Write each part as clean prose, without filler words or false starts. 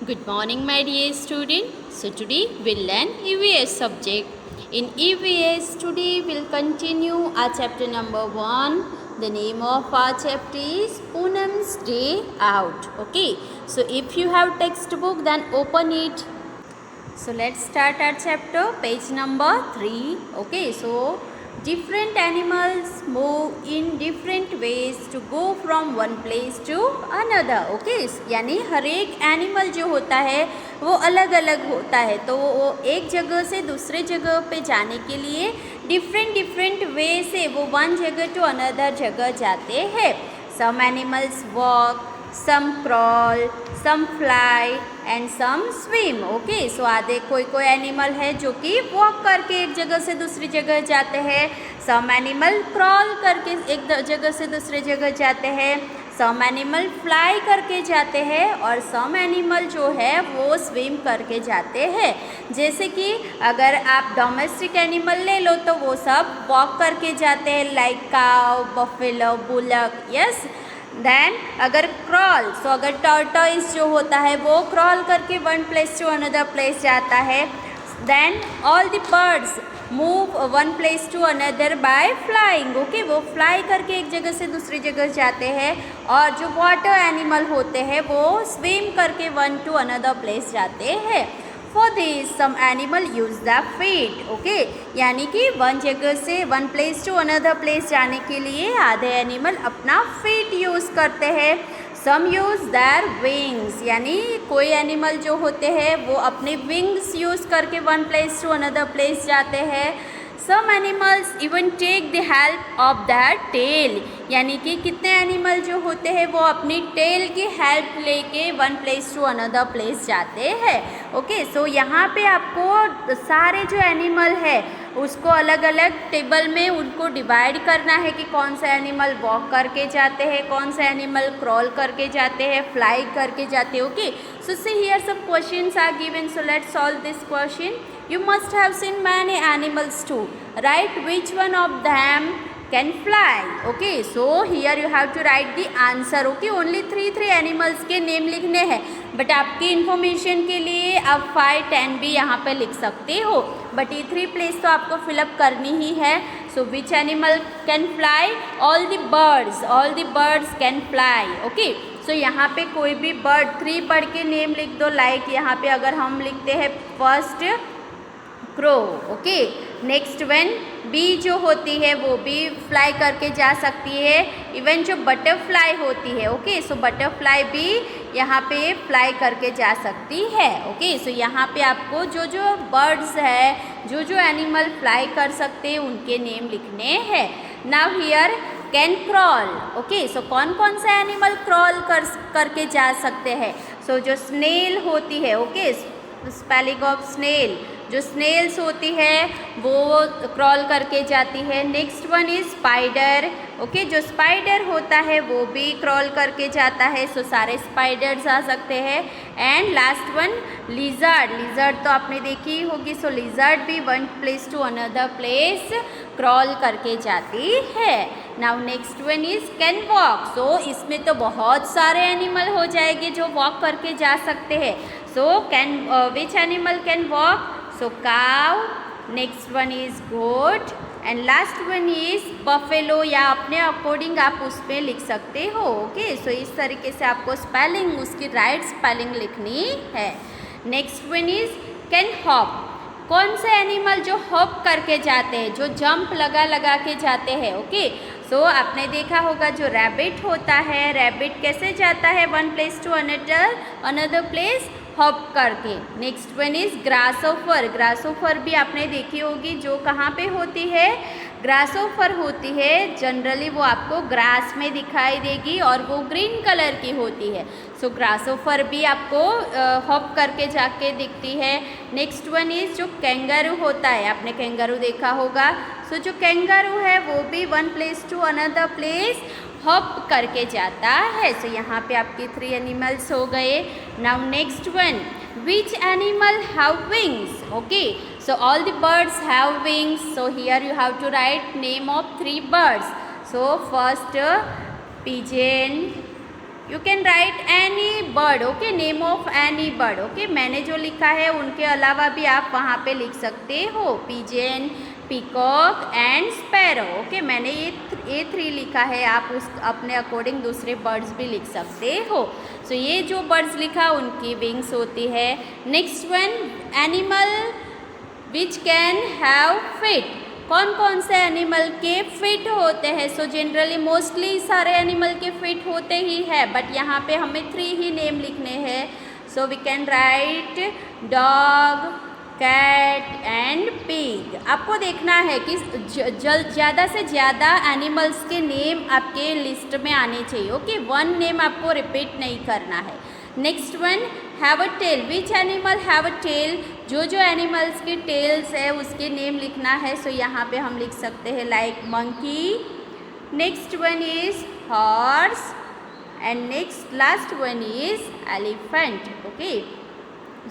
Good morning, my dear student. So today we'll learn EVS subject. In EVS today we'll continue our chapter number 1. The name of our chapter is Poonam's Day Out. Okay. So if you have textbook, then open it. So let's start our chapter, page number 3. Okay. So different animals move in different ways to go from one place to another. Okay, यानी हर एक animal जो होता है वो अलग अलग होता है, तो वो एक जगह से दूसरे जगह पे जाने के लिए डिफरेंट वे से वो वन जगह टू अनदर जगह जाते हैं. Some animals walk, some crawl, some fly and some swim. Okay, so आधे कोई एनिमल है जो कि वॉक करके एक जगह से दूसरी जगह जाते हैं. सम एनिमल क्रॉल करके एक जगह से दूसरे जगह जाते हैं. सम एनिमल फ्लाई करके जाते हैं और सम एनिमल जो है वो स्विम करके जाते हैं. जैसे कि अगर आप डोमेस्टिक एनिमल ले लो तो वो सब वॉक करके जाते हैं, like cow, buffalo, bullock. Yes. Then अगर क्रॉल, सो अगर टॉर्टोइस जो होता है वो क्रॉल करके one place to another place जाता है. Then all the birds move one place to another by flying. Okay, वो फ्लाई करके एक जगह से दूसरी जगह जाते हैं. और जो वाटर एनिमल होते हैं वो स्विम करके वन टू अनदर प्लेस जाते हैं. For this, some animal use the feet. Okay, यानी कि वन जगह से one place to another place जाने के लिए आधे एनिमल अपना फीट यूज़ करते हैं. सम यूज़ देयर विंग्स, यानी कोई एनिमल जो होते हैं वो अपने विंग्स यूज़ करके one place to another place जाते हैं. Some animals even take the help of that tail, यानी कि कितने एनिमल जो होते हैं वो अपनी टेल की हेल्प लेके one place to another place जाते हैं. ओके, सो यहाँ पे आपको सारे जो एनिमल है उसको अलग अलग टेबल में उनको डिवाइड करना है कि कौन सा एनिमल वॉक करके जाते हैं, कौन सा एनिमल क्रॉल करके जाते हैं, फ्लाई करके जाते हैं. Okay, so see here some questions are given, so let's solve this question. You must have seen many animals too, right? Which one of them can fly? Okay, so here you have to write the answer. Okay, only three animals के name लिखने हैं, but आपकी information के लिए आप 5, 10 भी यहाँ पे लिख सकते हो, बट ये 3 प्लेस तो आपको फिलअप करनी ही है. So which animal can fly? All the birds can fly. Okay, so यहाँ पे कोई भी बर्ड 3 पढ़ के नेम लिख दो. लाइक यहाँ पे अगर हम लिखते हैं first crow. Okay, next one B जो होती है वो भी फ्लाई करके जा सकती है. इवन जो बटरफ्लाई होती है, ओके, सो बटरफ्लाई भी यहाँ पे फ्लाई करके जा सकती है. ओके, सो यहाँ पे आपको जो जो बर्ड्स है, जो जो एनिमल फ्लाई कर सकते हैं उनके नेम लिखने हैं. Now here can crawl. Okay, so कौन कौन सा एनिमल क्रॉल करके जा सकते हैं? सो जो स्नेल होती है, ओके, स्पेलिंग ऑफ स्नेल, जो स्नेल्स होती है वो क्रॉल करके जाती है. Next one is spider. Okay, जो स्पाइडर होता है वो भी क्रॉल करके जाता है. सो सारे स्पाइडर्स आ सकते हैं. एंड लास्ट वन लिजर्ड तो आपने देखी होगी. सो लिजर्ड भी one place to another place crawl करके जाती है. Now next one is can walk. So इसमें तो बहुत सारे एनिमल हो जाएंगे जो वॉक करके जा सकते हैं. So can which animal can walk? So cow, next one is goat and last one is buffalo, या अपने अकॉर्डिंग आप उस पर लिख सकते हो. ओके, सो इस तरीके से आपको स्पेलिंग, उसकी राइट स्पेलिंग लिखनी है. Next one is can hop. कौन से एनिमल जो हॉप करके जाते हैं, जो जंप लगा के जाते हैं. ओके, सो आपने देखा होगा जो रैबिट होता है, रैबिट कैसे जाता है one place to another place? Hop करके. नेक्स्ट वन इज ग्रासोफर भी आपने देखी होगी, जो कहाँ पे होती है? ग्रासोफर होती है जनरली वो आपको ग्रास में दिखाई देगी और वो ग्रीन कलर की होती है. सो ग्रासोफर भी आपको हॉप करके जाके दिखती है. नेक्स्ट वन इज जो कैंगारू होता है, आपने कैंगारू देखा होगा. सो जो कैंगारू है वो भी one place to another place hop करके जाता है. सो यहाँ पे आपके 3 एनिमल्स हो गए. Now next one, which animal have wings? Okay, so all the birds have wings. So here you have to write name of 3 birds. So first pigeon, you can write any bird, okay, name of any bird, okay. मैंने जो लिखा है उनके अलावा भी आप वहाँ पे लिख सकते हो, pigeon, peacock and sparrow, okay. मैंने ये 3 लिखा है, आप उस अपने अकॉर्डिंग दूसरे बर्ड्स भी लिख सकते हो। सो ये जो बर्ड्स लिखा उनकी विंग्स होती है। Next one, animal which can have feet, कौन कौन से एनिमल के फिट होते हैं। सो जनरली मोस्टली सारे एनिमल के फिट होते ही है, बट यहाँ पे हमें 3 ही नेम लिखने हैं। So we can write dog, cat and pig. आपको देखना है कि ज़्यादा से ज़्यादा एनिमल्स के नेम आपके लिस्ट में आने चाहिए, ओके। 1 नेम आपको रिपीट नहीं करना है। Next one, have a tail, which animal have a tail, जो एनिमल्स के टेल्स है उसके नेम लिखना है। सो यहाँ पे हम लिख सकते हैं like monkey, next one is horse and next last one is elephant, okay.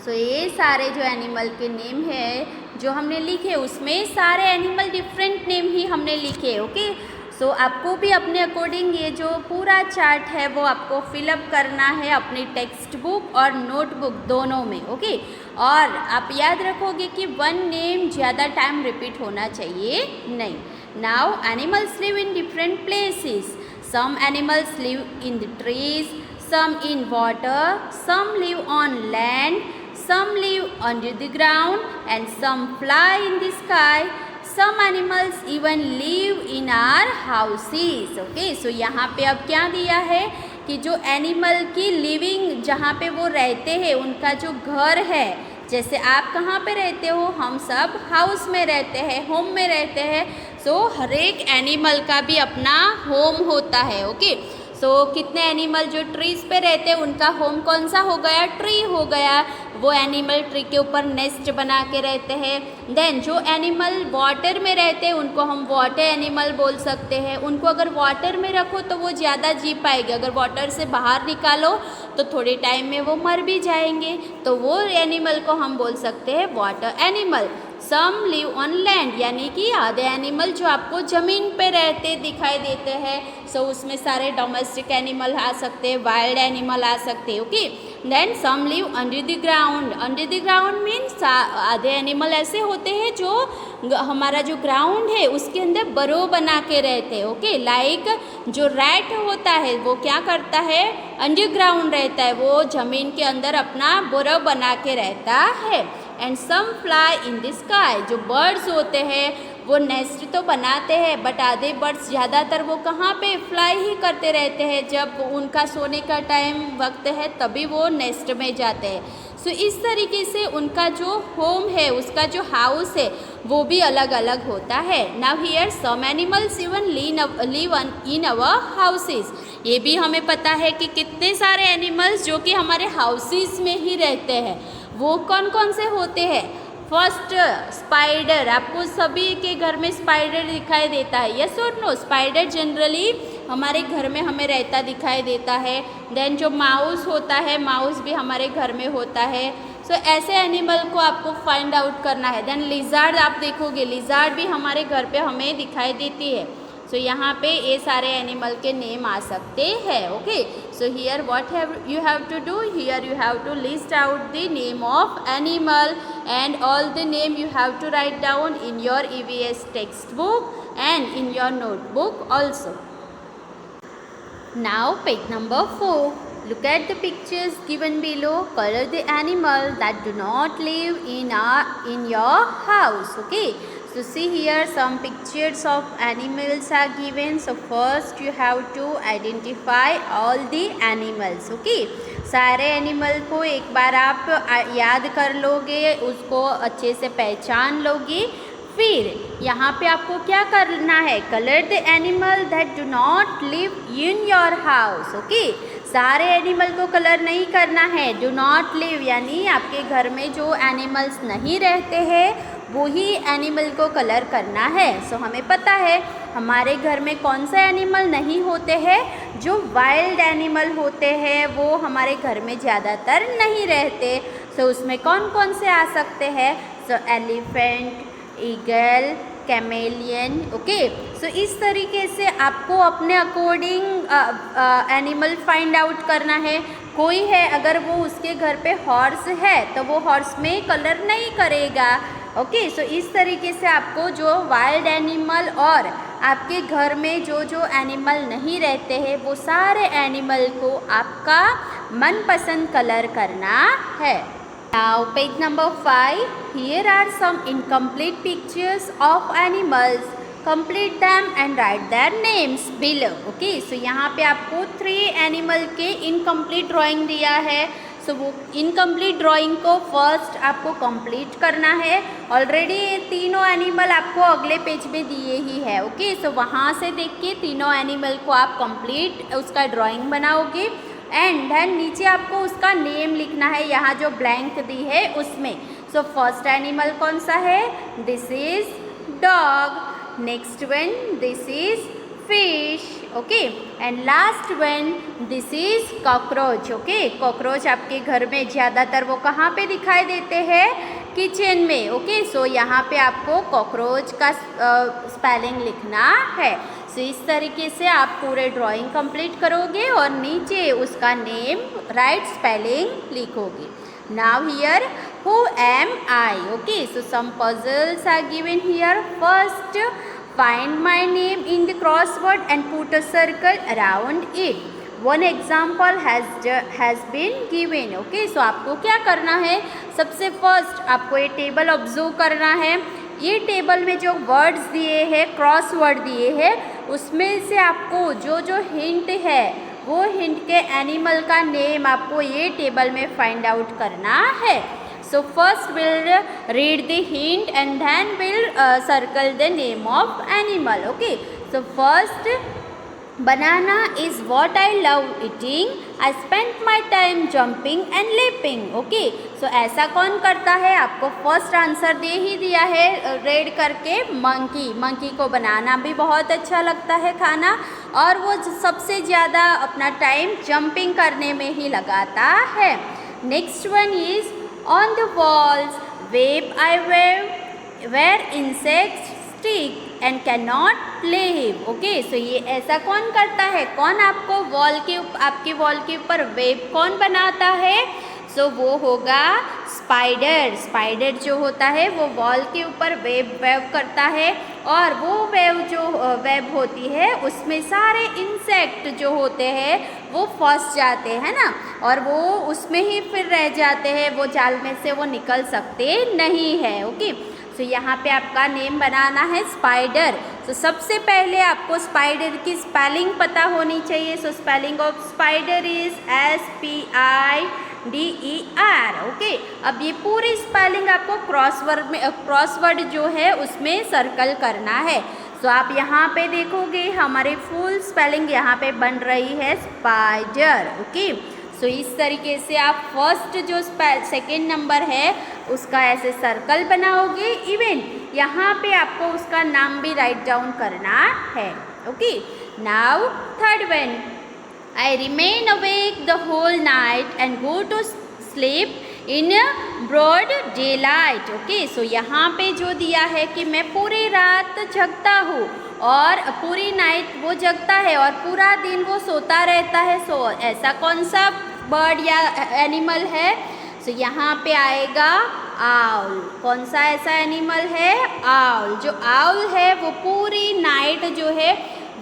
So ये सारे जो एनिमल के नेम है जो हमने लिखे उसमें सारे एनिमल डिफरेंट नेम ही हमने लिखे, ओके। सो आपको भी अपने अकॉर्डिंग ये जो पूरा चार्ट है वो आपको फिलअप करना है अपनी टेक्स्ट बुक और नोटबुक दोनों में, ओके। और आप याद रखोगे कि 1 नेम ज़्यादा टाइम रिपीट होना चाहिए नहीं। Now animals live in different places, some animals live in the trees, some in water, some live on land, some live under the ground and some fly in the sky, some animals even live in our houses, okay। so यहाँ पे अब क्या दिया है कि जो animal की living जहाँ पे वो रहते हैं उनका जो घर है, जैसे आप कहाँ पे रहते हो, हम सब हाउस में रहते हैं, होम में रहते हैं। सो हर एक एनिमल का भी अपना होम होता है, ओके। सो कितने एनिमल जो ट्रीज़ पे रहते हैं उनका होम कौन सा हो गया, ट्री हो गया। वो एनिमल ट्री के ऊपर नेस्ट बना के रहते हैं। देन जो एनिमल वाटर में रहते हैं उनको हम वाटर एनिमल बोल सकते हैं। उनको अगर वाटर में रखो तो वो ज़्यादा जी पाएंगे, अगर वाटर से बाहर निकालो तो थोड़े टाइम में वो मर भी जाएंगे, तो वो एनिमल को हम बोल सकते हैं water animal. Some live on land, यानी कि आधे एनिमल जो आपको ज़मीन पे रहते दिखाई देते हैं। सो उसमें सारे डोमेस्टिक एनिमल आ सकते हैं, वाइल्ड एनिमल आ सकते हैं, okay. Then some live under the ground, under the ground means आधे एनिमल ऐसे होते हैं जो हमारा जो ग्राउंड है उसके अंदर बरो बना के रहते हैं, ओके। लाइक जो रैट होता है वो क्या करता है, अंडरग्राउंड रहता है, वो ज़मीन के अंदर अपना बरो बना के रहता है। And some fly in the sky, जो बर्ड्स होते हैं वो नेस्ट तो बनाते हैं बट आधे बर्ड्स ज़्यादातर वो कहाँ पे फ्लाई ही करते रहते हैं, जब उनका सोने का टाइम वक्त है तभी वो नेस्ट में जाते हैं। सो इस तरीके से उनका जो होम है, उसका जो हाउस है वो भी अलग अलग होता है। Now here some animals even live in our houses, ये भी हमें पता है कि कितने सारे एनिमल्स जो कि हमारे हाउसेस में ही रहते हैं। वो कौन कौन से होते हैं, फर्स्ट स्पाइडर, आपको सभी के घर में स्पाइडर दिखाई देता है, यस और नो। स्पाइडर जनरली हमारे घर में हमें रहता दिखाई देता है। देन जो माउस होता है, माउस भी हमारे घर में होता है। सो ऐसे एनिमल को आपको फाइंड आउट करना है। देन लिजार्ड, आप देखोगे लिजार्ड भी हमारे घर पे हमें दिखाई देती है। सो यहाँ पे ये सारे एनिमल के नेम आ सकते हैं, okay. So here what you have to do, here you have to list out the name of animal and all the name you have to write down in your EVS textbook and in your notebook also. Now page number 4. Look at the pictures given below. Color the animal that do not live in your house, okay. So see here some pictures of animals are given. So first you have to identify all the animals, okay. सारे animal को एक बार आप याद कर लोगे, उसको अच्छे से पहचान लोगे। फिर यहाँ पे आपको क्या करना है, colour the animal that do not live in your house, okay. सारे एनिमल को कलर नहीं करना है, डू नॉट लिव यानी आपके घर में जो एनिमल्स नहीं रहते हैं वो ही एनिमल को कलर करना है। सो हमें पता है हमारे घर में कौन से एनिमल नहीं होते हैं, जो वाइल्ड एनिमल होते हैं वो हमारे घर में ज़्यादातर नहीं रहते। सो उसमें कौन कौन से आ सकते हैं, सो elephant, eagle, chameleon. Okay, so इस तरीके से आपको अपने अकॉर्डिंग एनिमल फाइंड आउट करना है। कोई है अगर वो उसके घर पे हॉर्स है तो वो हॉर्स में कलर नहीं करेगा। ओके, सो इस तरीके से आपको जो वाइल्ड एनिमल और आपके घर में जो जो एनिमल नहीं रहते हैं वो सारे एनिमल को आपका मनपसंद कलर करना है। Now page number 5. Here are some incomplete pictures of animals. Complete them and write their names below. Okay, so यहाँ पे आपको 3 एनिमल के इनकम्प्लीट ड्राइंग दिया है। सो वो इनकम्प्लीट ड्राइंग को फर्स्ट आपको कंप्लीट करना है। ऑलरेडी तीनों एनिमल आपको अगले पेज में दिए ही है। ओके, सो वहाँ से देख के तीनों एनिमल को आप कंप्लीट उसका ड्राइंग बनाओगे एंड देन नीचे आपको उसका नेम लिखना है, यहाँ जो ब्लैंक दी है उसमें। सो फर्स्ट एनिमल कौन सा है? This is dog. Next one this is fish. Okay, and last one this is cockroach. Okay, cockroach आपके घर में ज़्यादातर वो कहाँ पे दिखाई देते हैं? किचन में। ओके, सो यहाँ पे आपको कॉकरोच का स्पेलिंग लिखना है। सो इस तरीके से आप पूरे ड्राइंग कंप्लीट करोगे और नीचे उसका नेम राइट स्पेलिंग लिखोगे। Now here who am I? Okay, so some puzzles are given here. First, find my name in the crossword and put a circle around it. One example has been given. Okay, so आपको क्या करना है? सबसे first आपको ये table observe करना है। ये टेबल में जो वर्ड्स दिए हैं, क्रॉस वर्ड दिए हैं, उसमें से आपको जो जो हिंट है वो हिंट के एनिमल का नेम आपको ये टेबल में फाइंड आउट करना है। So first we'll read the hint and then we'll circle the name of animal. Okay, so first, banana is what I love eating. I spent my time jumping and leaping. Okay, so ऐसा कौन करता है? आपको first answer दे ही दिया है red करके, monkey. Monkey को बनाना भी बहुत अच्छा लगता है खाना और वो सबसे ज़्यादा अपना टाइम जंपिंग करने में ही लगाता है। Next one is on the walls web I weave where insects stick and cannot live. Okay, so ये ऐसा कौन करता है? कौन आपको आपकी वॉल के ऊपर वेब कौन बनाता है? सो वो होगा स्पाइडर। स्पाइडर जो होता है वो वॉल के ऊपर वेब करता है और वो वेब होती है उसमें सारे इंसेक्ट जो होते हैं वो फंस जाते हैं ना, और वो उसमें ही फिर रह जाते हैं, वो जाल में से वो निकल सकते नहीं है। ओके, सो यहाँ पे आपका नेम बनाना है स्पाइडर। सो सबसे पहले आपको स्पाइडर की स्पेलिंग पता होनी चाहिए। So spelling of spider is SPIDER। Okay, अब ये पूरी स्पेलिंग आपको क्रॉसवर्ड जो है उसमें सर्कल करना है। सो आप यहाँ पे देखोगे हमारी फुल स्पेलिंग यहाँ पे बन रही है स्पाइडर। ओके, सो इस तरीके से आप फर्स्ट जो सेकेंड नंबर है उसका ऐसे सर्कल बनाओगे। इवन यहाँ पे आपको उसका नाम भी राइट डाउन करना है। Okay, now third one, I remain awake the whole night and go to sleep in broad daylight. Okay, so यहाँ पे जो दिया है कि मैं पूरी रात जगता हूँ और पूरी नाइट वो जगता है और पूरा दिन वो सोता रहता है। सो ऐसा कौन सा बर्ड या एनिमल है? सो यहाँ पे आएगा आउल। कौन सा ऐसा एनिमल है? आउल। जो आउल है वो पूरी नाइट जो है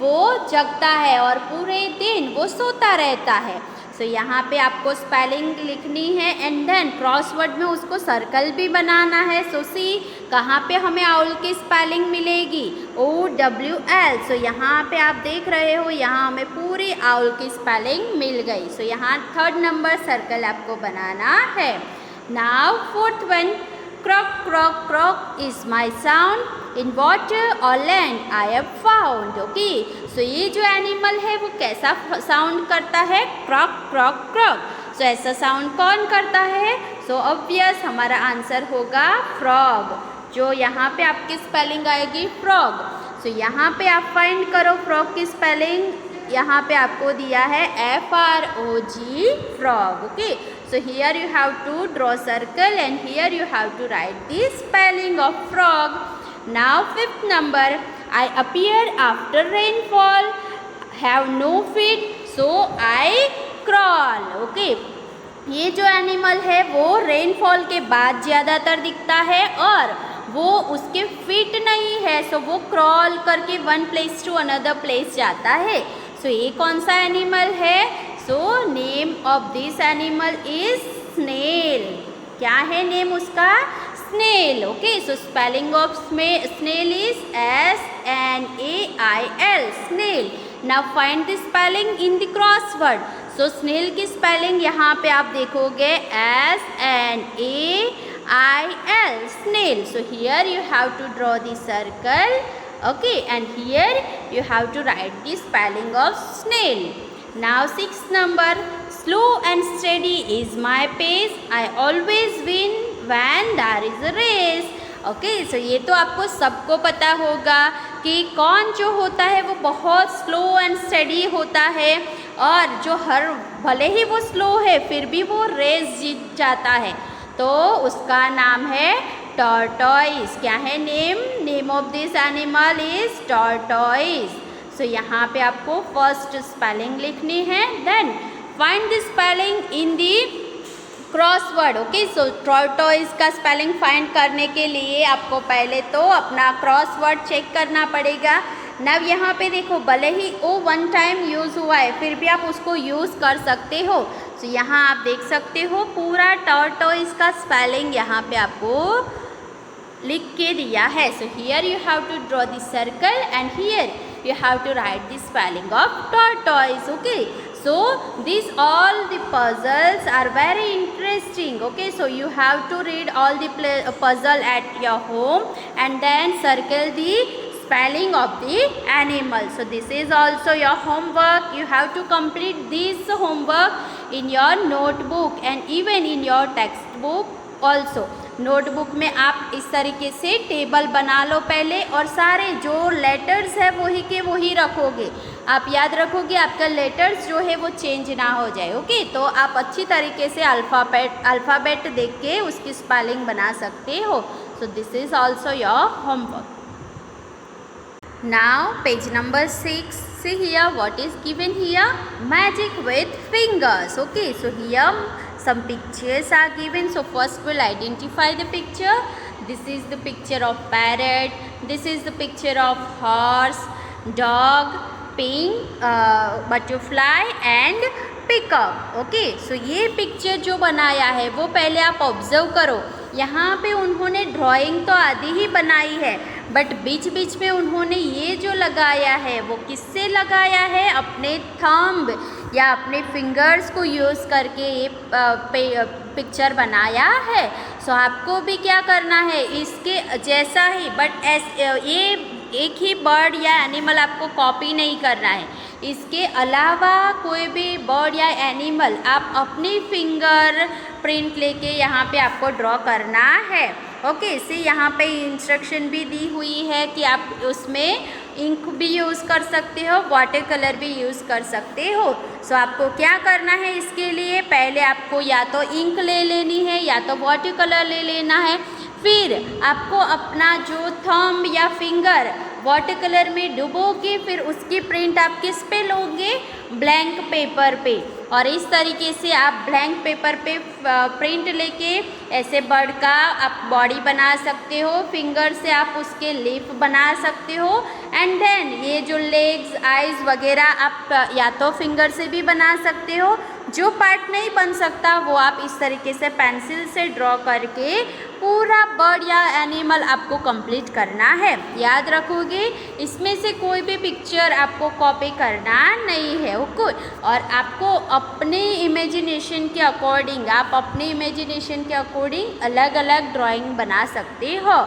वो जगता है और पूरे दिन वो सोता रहता है। सो यहाँ पे आपको स्पेलिंग लिखनी है एंड देन क्रॉसवर्ड में उसको सर्कल भी बनाना है। सो सी कहाँ पे हमें आउल की स्पेलिंग मिलेगी? OWL। सो यहाँ पे आप देख रहे हो यहाँ हमें पूरी आउल की स्पेलिंग मिल गई। सो यहाँ थर्ड नंबर सर्कल आपको बनाना है। Now fourth one, croak croak croak is my sound in water और land I have found. Okay, so ये जो एनिमल है वो कैसा साउंड करता है? क्रॉक क्रॉक क्रॉक। सो ऐसा साउंड कौन करता है? सो ऑब्वियस हमारा आंसर होगा फ्रॉग। जो यहाँ पे आपकी स्पेलिंग आएगी फ्रॉग। सो यहाँ पे आप फाइंड करो फ्रॉग की स्पेलिंग। यहाँ पे आपको दिया है FROG, frog. Okay, so here you have to draw circle and here you have to write the spelling of frog. Now fifth number, I appear after rainfall, have no feet, so I crawl. Okay, ये जो animal है वो rainfall के बाद ज़्यादातर दिखता है और वो उसके फिट नहीं है, सो वो क्रॉल करके one place to another place जाता है. सो ये कौन सा एनिमल है? So name of this animal is snail. क्या है नेम उसका? Snail. Okay, so spelling of snail is SNAIL, snail. Now find the spelling in the crossword. So snail की स्पेलिंग यहाँ पे आप देखोगे SNAIL, snail. So here you have to draw the circle, okay, and here you have to write the spelling of snail. Now sixth number, slow and steady is my pace, I always win when there is a race. Okay, so ये तो आपको सबको पता होगा कि कौन जो होता है वो बहुत स्लो एंड स्टडी होता है और जो भले ही वो स्लो है फिर भी वो रेस जीत जाता है, तो उसका नाम है टॉर्टोइस. क्या है name of this animal is tortoise. So यहाँ पे आपको फर्स्ट स्पेलिंग लिखनी है, then find the spelling in the crossword. Okay, so tortoise का स्पेलिंग फाइंड करने के लिए आपको पहले तो अपना क्रॉसवर्ड चेक करना पड़ेगा. नब यहाँ पे देखो, भले ही ओ वन टाइम यूज़ हुआ है फिर भी आप उसको यूज़ कर सकते हो. तो यहाँ आप देख सकते हो पूरा टॉर्टोइस का स्पेलिंग यहाँ पे आपको लिख के दिया है. So here you have to draw the circle and here you have to write the spelling of tortoise. Okay, so these all the puzzles are very interesting. Okay, so you have to read all the puzzle at your home and then circle the spelling of the animal. So this is also your homework. You have to complete this homework in your notebook and even in your textbook also. Notebook में आप इस तरीके से table बना लो पहले और सारे जो लेटर्स है वही के वही रखोगे. आप याद रखोगे आपका लेटर्स जो है वो चेंज ना हो जाए. ओके, तो आप अच्छी तरीके से अल्फ़ाबेट देख के उसकी स्पेलिंग बना सकते हो. So this is also your homework. Now page number 6. See here what is given here, magic with fingers. Okay, so here some pictures are given. So first we'll identify the picture. This is the picture of parrot, this is the picture of horse, dog, pink, butterfly and peacock. Okay, so ये picture जो बनाया है वो पहले आप observe करो. यहाँ पे उन्होंने ड्राइंग तो आधी ही बनाई है बट बीच बीच में उन्होंने ये जो लगाया है वो किससे लगाया है? अपने थंब या अपने फिंगर्स को यूज़ करके ये पिक्चर बनाया है. सो आपको भी क्या करना है, इसके जैसा ही बट ये एक ही बर्ड या एनिमल आपको कॉपी नहीं करना है. इसके अलावा कोई भी बर्ड या एनिमल आप अपनी फिंगर प्रिंट लेके यहाँ पे आपको ड्रॉ करना है. ओके, इसे यहाँ पे इंस्ट्रक्शन भी दी हुई है कि आप उसमें इंक भी यूज़ कर सकते हो, वाटर कलर भी यूज़ कर सकते हो. सो आपको क्या करना है, इसके लिए पहले आपको या तो इंक ले लेनी है या तो वाटर कलर ले लेना है. फिर आपको अपना जो थंब या फिंगर वाटर कलर में डुबो के फिर उसकी प्रिंट आप किस पे लोगे? ब्लैंक पेपर पे. और इस तरीके से आप ब्लैंक पेपर पे प्रिंट लेके ऐसे बर्ड का आप बॉडी बना सकते हो. फिंगर से आप उसके लिप बना सकते हो एंड देन ये जो लेग्स, आइज़ वगैरह आप या तो फिंगर से भी बना सकते हो. जो पार्ट नहीं बन सकता वो आप इस तरीके से पेंसिल से ड्रॉ करके पूरा बर्ड या एनिमल आपको कंप्लीट करना है. याद रखोगे इसमें से कोई भी पिक्चर आपको कॉपी करना नहीं है. ओके, और आपको अपने इमेजिनेशन के अकॉर्डिंग अलग अलग ड्राइंग बना सकते हो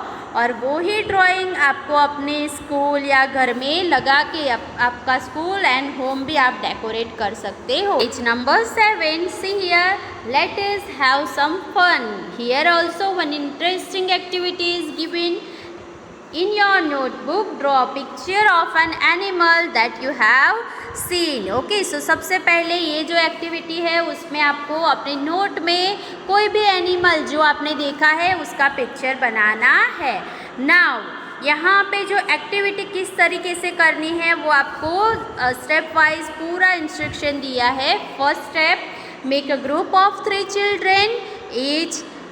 और वो ही ड्राइंग आपको अपने स्कूल या घर में लगा के आपका स्कूल एंड होम भी आप डेकोरेट कर सकते हो. Page number 7. See here, let us have some fun. Here also one interesting activity is given. In your notebook, draw a picture of an animal that you have seen. Okay, so सबसे पहले ये जो activity है उसमें आपको अपने note में कोई भी एनिमल जो आपने देखा है उसका पिक्चर बनाना है. Now यहाँ पे जो एक्टिविटी किस तरीके से करनी है वो आपको स्टेप वाइज पूरा इंस्ट्रक्शन दिया है। First step, make a group of 3 children,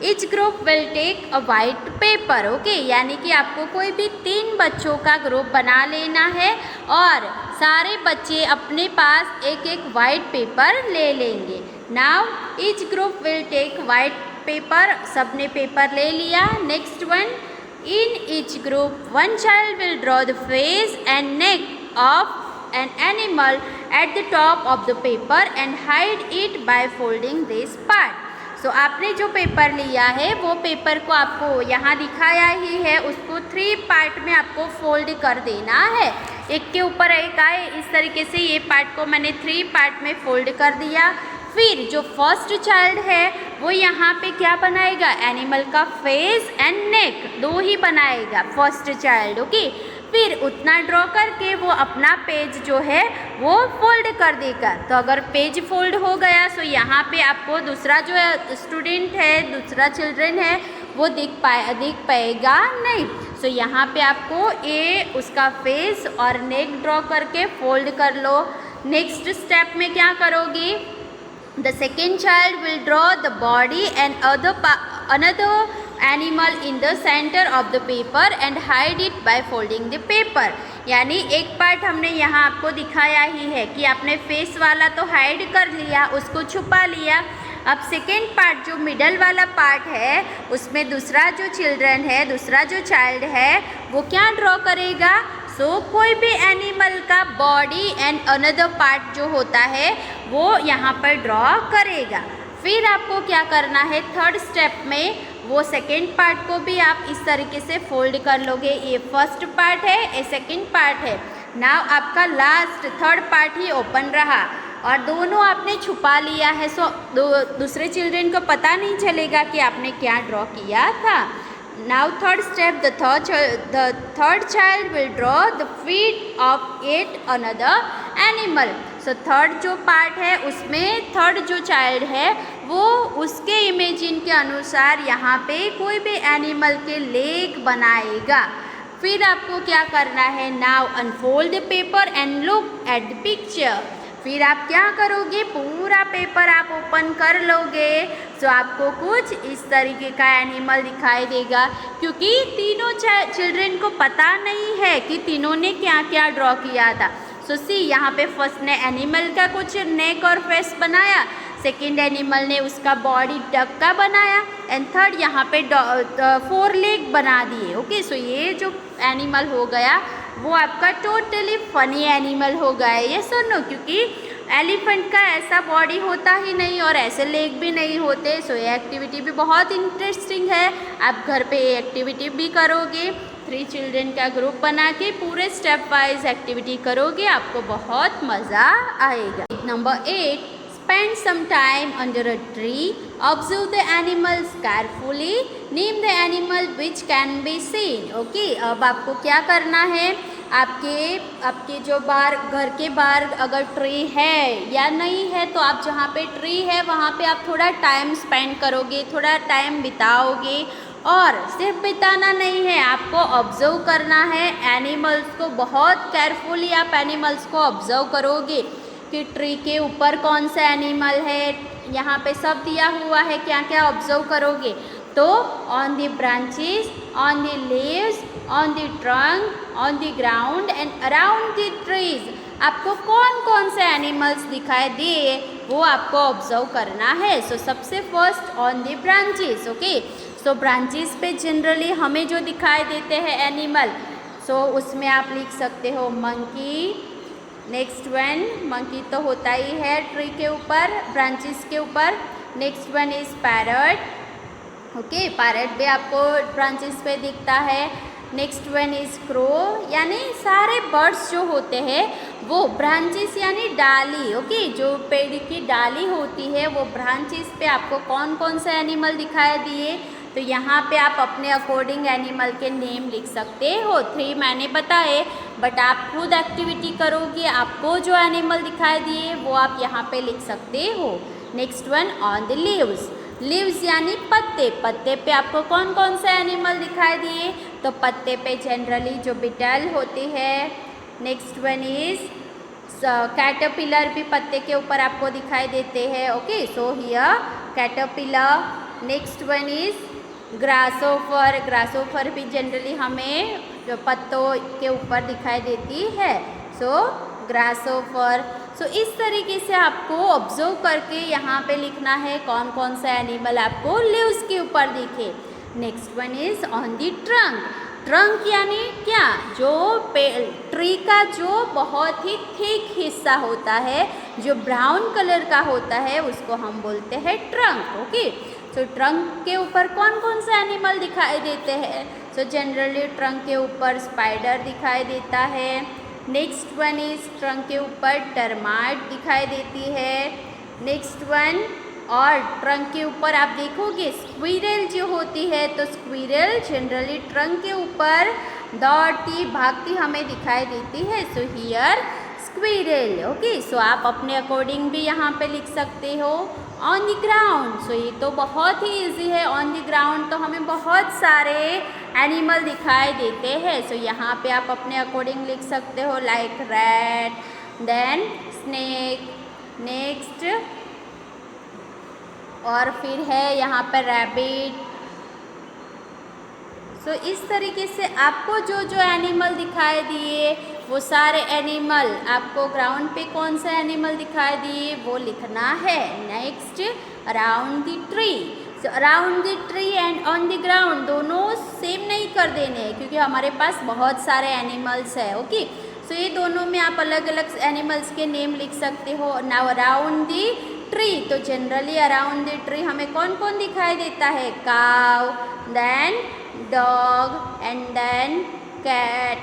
each group will take a white paper. Okay, यानी कि आपको कोई भी 3 बच्चों का ग्रुप बना लेना है और सारे बच्चे अपने पास एक एक वाइट पेपर ले लेंगे। Now each group will take white paper, सबने पेपर ले लिया। Next one, in each group 1 child will draw the face and neck of an animal at the top of the paper and hide it by folding this part. सो आपने जो paper लिया है वो paper को आपको यहाँ दिखाया ही है, उसको 3 पार्ट में आपको फोल्ड कर देना है, एक के ऊपर एक आए। इस तरीके से ये पार्ट को मैंने 3 पार्ट में फोल्ड कर दिया। फिर जो फर्स्ट चाइल्ड है वो यहाँ पे क्या बनाएगा, एनिमल का फेस एंड नेक 2 ही बनाएगा फर्स्ट चाइल्ड। ओके, फिर उतना ड्रॉ करके वो अपना पेज जो है वो फोल्ड कर देगा। तो अगर पेज फोल्ड हो गया तो यहाँ पे आपको दूसरा जो स्टूडेंट है, दूसरा चिल्ड्रन है वो दिख पाएगा नहीं। सो यहाँ पे आपको उसका फेस और नेक ड्रॉ करके फोल्ड कर लो। नेक्स्ट स्टेप में क्या करोगे, the second child will draw the body and another animal in the center of the paper and hide it by folding the paper। यानी एक पार्ट हमने यहाँ आपको दिखाया ही है कि आपने फेस वाला तो हाइड कर लिया, उसको छुपा लिया। अब सेकेंड पार्ट जो मिडल वाला पार्ट है उसमें दूसरा जो चिल्ड्रन है, दूसरा जो चाइल्ड है वो क्या ड्रॉ करेगा, कोई भी एनिमल का बॉडी एंड अनदर पार्ट जो होता है वो यहाँ पर ड्रॉ करेगा। फिर आपको क्या करना है, थर्ड स्टेप में वो सेकेंड पार्ट को भी आप इस तरीके से फोल्ड कर लोगे। ये फर्स्ट पार्ट है, ये सेकेंड पार्ट है। नाउ आपका लास्ट थर्ड पार्ट ही ओपन रहा और दोनों आपने छुपा लिया है। सो दूसरे चिल्ड्रन को पता नहीं चलेगा कि आपने क्या ड्रॉ किया था। Now third step, the third child will draw the feet of yet another animal। So third जो पार्ट है उसमें थर्ड जो चाइल्ड है वो उसके इमेजिन के अनुसार यहाँ पे कोई भी एनिमल के लेग बनाएगा। फिर आपको क्या करना है, now unfold the paper and look at the picture. फिर आप क्या करोगे, पूरा पेपर आप ओपन कर लोगे तो आपको कुछ इस तरीके का एनिमल दिखाई देगा, क्योंकि तीनों चिल्ड्रन को पता नहीं है कि तीनों ने क्या क्या ड्रॉ किया था। सो सी यहाँ पे फर्स्ट ने एनिमल का कुछ नेक और फेस बनाया, सेकेंड एनिमल ने उसका बॉडी डक का बनाया एंड थर्ड यहाँ पे 4 लेग बना दिए। ओके, सो ये जो एनिमल हो गया वो आपका टोटली फनी एनिमल हो गया। ये सुनो, क्योंकि एलिफेंट का ऐसा बॉडी होता ही नहीं और ऐसे लेग भी नहीं होते। सो ये एक्टिविटी भी बहुत इंटरेस्टिंग है, आप घर पे ये एक्टिविटी भी करोगे। 3 चिल्ड्रन का ग्रुप बना के पूरे स्टेप वाइज एक्टिविटी करोगे, आपको बहुत मज़ा आएगा। Number 8, spend some time under a tree, observe the animals carefully, name the animal which can be seen। Okay, अब आपको क्या करना है, आपके जो घर के बाहर अगर ट्री है या नहीं है तो आप जहाँ पे ट्री है वहाँ पे आप थोड़ा टाइम स्पेंड करोगे, थोड़ा टाइम बिताओगे। और सिर्फ बिताना नहीं है, आपको ऑब्जर्व करना है एनिमल्स को, बहुत केयरफुली आप एनिमल्स को ऑब्जर्व करोगे कि ट्री के ऊपर कौन सा एनिमल है, यहाँ पे सब दिया हुआ है, क्या क्या ऑब्जर्व करोगे। तो on the branches, on the leaves, on the trunk, on the ground and around the trees, आपको कौन कौन से एनिमल्स दिखाई दे वो आपको ऑब्जर्व करना है। सो सबसे first on the branches. Okay, so branches पे जनरली हमें जो दिखाई देते हैं एनिमल, सो उसमें आप लिख सकते हो मंकी। नेक्स्ट वन, मंकी तो होता ही है ट्री के ऊपर, ब्रांचेस के ऊपर। Next one is parrot. Okay, parrot भी आपको ब्रांचेस पे दिखता है। नेक्स्ट वन इज़ क्रो, यानी सारे बर्ड्स जो होते हैं वो ब्रांचेस यानी डाली। ओके, जो पेड़ की डाली होती है वो ब्रांचेस पे आपको कौन कौन से एनिमल दिखाई दिए, तो यहाँ पे आप अपने अकॉर्डिंग एनिमल के नेम लिख सकते हो। 3 मैंने बताए, बट आप खुद एक्टिविटी करोगे, आपको जो एनिमल दिखाई दिए वो आप यहाँ पे लिख सकते हो। Next one on the leaves. Leaves यानी पत्ते, पत्ते पे आपको कौन कौन से एनिमल दिखाई दिए, तो पत्ते पे जनरली जो बिटल होती है। नेक्स्ट वन इज कैटरपिलर भी पत्ते के ऊपर आपको दिखाई देते हैं। Okay, so here caterpillar. Next one is grasshopper. Grasshopper भी जनरली हमें जो पत्तों के ऊपर दिखाई देती है। सो ग्रासोफर। सो इस तरीके से आपको ऑब्जर्व करके यहाँ पे लिखना है कौन कौन सा एनिमल आपको लीव्स के ऊपर दिखे। Next one is on the trunk. Trunk यानी क्या, जो ट्री का जो बहुत ही थिक हिस्सा होता है, जो ब्राउन कलर का होता है, उसको हम बोलते हैं ट्रंक। ओके, सो ट्रंक के ऊपर कौन कौन से एनिमल दिखाई देते हैं? सो जनरली ट्रंक के ऊपर स्पाइडर दिखाई देता है। नेक्स्ट वन इज ट्रंक के ऊपर टर्माइट दिखाई देती है। नेक्स्ट वन, और ट्रंक के ऊपर आप देखोगे स्क्विरल जो होती है, तो स्क्विरल जनरली ट्रंक के ऊपर दौड़ती भागती हमें दिखाई देती है। So here squirrel. ओके, सो आप अपने अकॉर्डिंग भी यहाँ पे लिख सकते हो। ऑन द ग्राउंड, सो ये तो बहुत ही इजी है। ऑन द ग्राउंड तो हमें बहुत सारे एनिमल दिखाई देते हैं। सो यहाँ पे आप अपने अकॉर्डिंग लिख सकते हो, like rat, then snake, next और फिर है यहाँ पर रैबिट। सो इस तरीके से आपको जो जो एनिमल दिखाई दिए वो सारे एनिमल आपको ग्राउंड पे कौन सा एनिमल दिखाई दिए वो लिखना है। Next, around the tree. So around the tree and on the ground दोनों सेम नहीं कर देने हैं, क्योंकि हमारे पास बहुत सारे एनिमल्स है। ओके, सो ये दोनों में आप अलग अलग एनिमल्स के नेम लिख सकते हो। नाउ अराउंड द ट्री, तो जनरली अराउंड द ट्री हमें कौन कौन दिखाई देता है? Cow, then dog and then cat,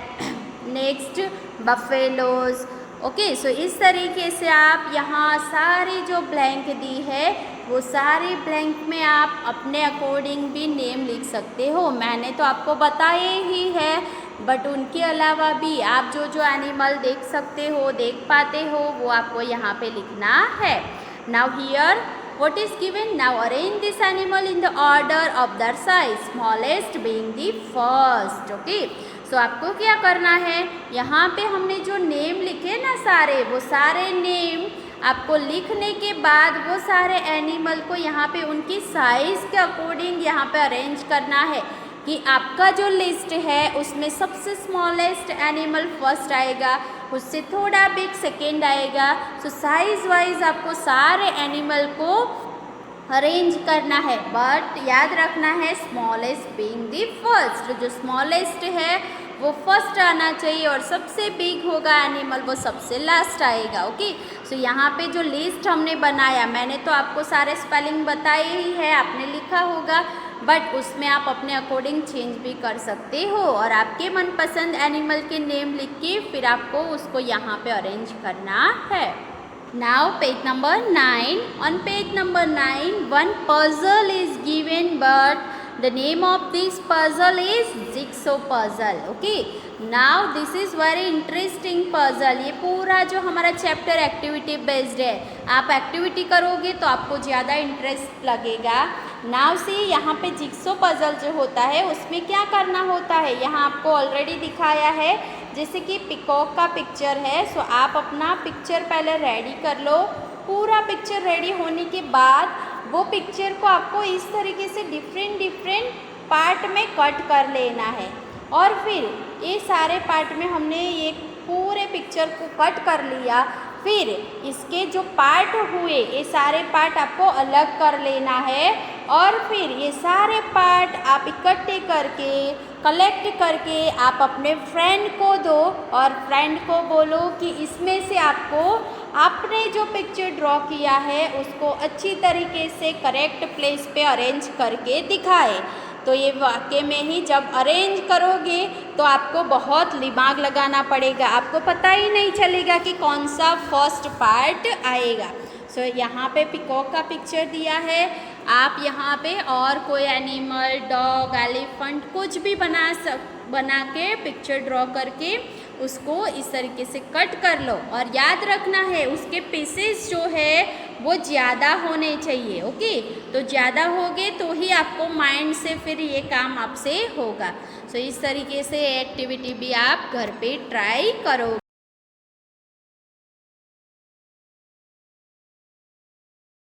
next buffaloes. Okay, so इस तरीके से आप यहाँ सारी जो ब्लैंक दी है वो सारे ब्लैंक में आप अपने अकॉर्डिंग भी नेम लिख सकते हो। मैंने तो आपको बताया ही है, बट उनके अलावा भी आप जो जो एनिमल देख सकते हो, देख पाते हो, वो आपको यहाँ पे लिखना है। Now here what is given? Now arrange this animal in the order of their size, smallest being the first. Okay, so आपको क्या करना है, यहाँ पे हमने जो नेम लिखे ना सारे, वो सारे नेम आपको लिखने के बाद वो सारे एनिमल को यहाँ पे उनकी साइज़ के अकॉर्डिंग यहाँ पे अरेंज करना है कि आपका जो लिस्ट है उसमें सबसे स्मॉलेस्ट एनिमल फर्स्ट आएगा, उससे थोड़ा बिग सेकेंड आएगा। सो साइज वाइज आपको सारे एनिमल को अरेंज करना है, बट याद रखना है स्मॉलेस्ट बीइंग द फर्स्ट। जो स्मॉलेस्ट है वो फर्स्ट आना चाहिए और सबसे बिग होगा एनिमल वो सबसे लास्ट आएगा। ओके, सो यहाँ पे जो लिस्ट हमने बनाया, मैंने तो आपको सारे स्पेलिंग बताए ही है, आपने लिखा होगा, बट उसमें आप अपने अकॉर्डिंग चेंज भी कर सकते हो और आपके मनपसंद एनिमल के नेम लिख के फिर आपको उसको यहाँ पे अरेंज करना है। Now page number 9. On page number 9, one puzzle is given, but the name of this puzzle is jigsaw puzzle. Okay, now this is very interesting puzzle. ये पूरा जो हमारा चैप्टर एक्टिविटी बेस्ड है, आप एक्टिविटी करोगे तो आपको ज़्यादा इंटरेस्ट लगेगा। नाउ से यहाँ पे जिक्सो पजल जो होता है उसमें क्या करना होता है, यहाँ आपको ऑलरेडी दिखाया है। जैसे कि पिकॉक का पिक्चर है, सो आप अपना पिक्चर पहले रेडी कर लो। पूरा पिक्चर रेडी होने के बाद वो पिक्चर को आपको इस तरीके से डिफरेंट पार्ट में कट कर लेना है और फिर ये सारे पार्ट में हमने ये पूरे पिक्चर को कट कर लिया। फिर इसके जो पार्ट हुए ये सारे पार्ट आपको अलग कर लेना है और फिर ये सारे पार्ट आप इकट्ठे करके कलेक्ट करके आप अपने फ्रेंड को दो और फ्रेंड को बोलो कि इसमें से आपको आपने जो पिक्चर ड्रॉ किया है उसको अच्छी तरीके से करेक्ट प्लेस पे अरेंज करके दिखाए। तो ये वाकई में ही जब अरेंज करोगे तो आपको बहुत दिमाग लगाना पड़ेगा, आपको पता ही नहीं चलेगा कि कौन सा फर्स्ट पार्ट आएगा। सो यहाँ पे पिकॉक का पिक्चर दिया है, आप यहाँ पे और कोई एनिमल, डॉग, एलिफेंट कुछ भी बना के पिक्चर ड्रॉ करके उसको इस तरीके से कट कर लो और याद रखना है उसके पीसेस जो है वो ज़्यादा होने चाहिए। ओके, तो ज़्यादा होगे तो ही आपको माइंड से फिर ये काम आपसे होगा। सो इस तरीके से एक्टिविटी भी आप घर पे ट्राई करोगे।